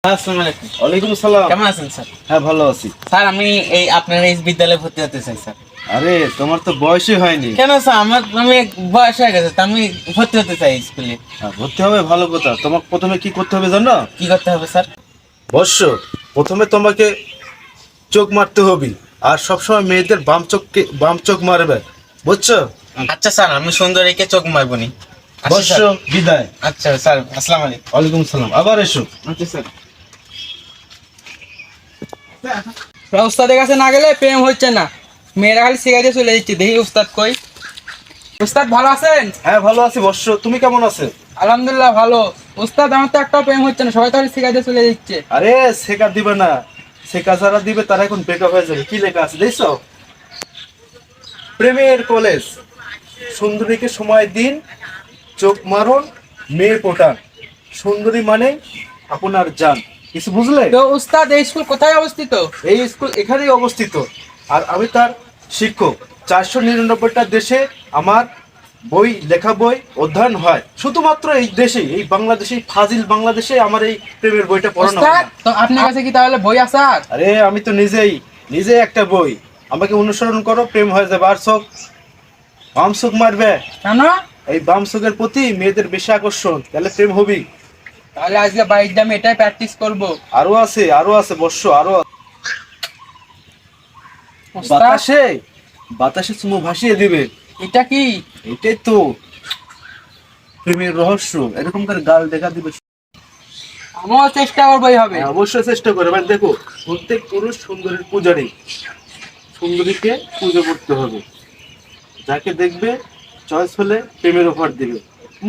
আসসালামু আলাইকুম। ওয়ালাইকুম আসসালাম। কেমন আছেন স্যার? হ্যাঁ, ভালো আছি। স্যার আমি আপনার এই বিদ্যালয়ে ভর্তি হতে চাই স্যার। আরে তোমার তো বয়সই হয়নি। কেন স্যার? আমি বয়স হয়ে গেছে, তা আমি ভর্তি হতে চাই স্কুলে। ভর্তি হবে ভালো কথা। তোমাকে প্রথমে কি করতে হবে জানো? কি করতে হবে স্যার? বর্ষ, প্রথমে তোমাকে চোখ মারতে হবে। আর সবসময় মেয়েদের বাম চোখ মারবে, বুঝছো? আচ্ছা স্যার, আমি সুন্দরীকে চোখ মারবনি। বর্ষ, বিদায়। আচ্ছা স্যার, আসসালামু আলাইকুম। ওয়ালাইকুম আসসালাম, আবার এসো। আচ্ছা স্যার। উস্তাদের কাছে না গেলে প্রেম হচ্ছে না, মেয়েরা খালি শিখাইতে চলে যাচ্ছে। দেখি উস্তাদ কই। উস্তাদ ভালো আছেন? হ্যাঁ, ভালো আছি বর্ষ, তুমি কেমন আছো? আলহামদুলিল্লাহ ভালো। উস্তাদ আমার তো একটাও প্রেম হচ্ছে না, সবাই তো খালি শিখাইতে চলে যাচ্ছে। আরে শেখা দিবে না, শেখা যারা দিবে তারা এখন বেকার হয়ে যাবে। কি লেখা আছে দেখছো? প্রেমের কলেজ, সুন্দরীকে সময় দিন, চোখ মারুন, মেয়ে পোটান, সুন্দরী মানে আপনার জান। কিছু বুঝলে? তো উস্তাদ এই স্কুল কোথায় অবস্থিত? এই স্কুল এখানেই অবস্থিত, আর আমি তার শিক্ষক। 499টা দেশে আমার লেখা বই অধ্যয়ন হয়। শুধুমাত্র এই দেশেই, এই বাংলাদেশে, ফাজিল বাংলাদেশে আমার এই প্রেমের বইটা পড়ানো হয় উস্তাদ না। তো আপনার কাছে কি তাহলে বই আছে? আর আরে আমি তো নিজেই একটা বই। আমাকে অনুসরণ করো, প্রেম হয়ে যাবে। আর চোখ, বাম চোখ মারবে। কেন? এই বাম চোখের প্রতি মেয়েদের বেশি আকর্ষণ, তাহলে প্রেম হবি। তাহলে আজকে বাড়িতে আমি এটাই প্র্যাকটিস করবো। আরো আছে বর্ষ, আরো উস্তাদ বাতাসে বাতাসে চুমু ভাসিয়ে দিবে। এটা কি? এটাই তো প্রেমের রহস্য। এরকম করে গাল দেখা দিবে। আমিও চেষ্টা করবো এইভাবে। হ্যাঁ, অবশ্যই চেষ্টা করে। মানে দেখো, প্রত্যেক পুরুষ সুন্দরীর পূজারী। সুন্দরীকে পুজো করতে হবে। যাকে দেখবে চয়েস হলে প্রেমের অফার দিবে,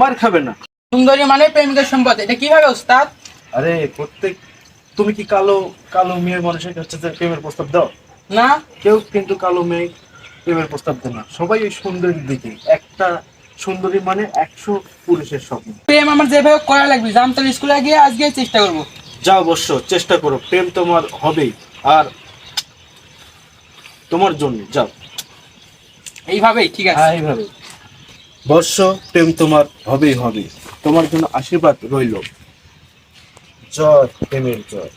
মার খাবে না। সুন্দরী মানে প্রেমিকের সম্পদ, এটা কিভাবে উস্তাদ? আরে তুমি কি কালো কালো মেয়ের মানুষের কাছে যে প্রেমের প্রস্তাব দাও? না। কেউ কিন্তু কালো মেয়ে প্রেমের প্রস্তাব দেয় না। সবাই ওই সুন্দরীর দিকে। একটা সুন্দরী মানে 100 পুরুষের স্বপ্ন। প্রেম আমার যেভাবে করা লাগবে, জান তো স্কুলে গিয়ে আজকে চেষ্টা করবো। যাও অবশ্য চেষ্টা করো, প্রেম তোমার হবেই। আর তোমার জন্য যাও। এইভাবেই ঠিক আছে। হ্যাঁ, এইভাবে বর্ষ, প্রেম তোমার হবেই হবে। তোমার জন্য আশীর্বাদ রইল। জয়, প্রেমের জয়।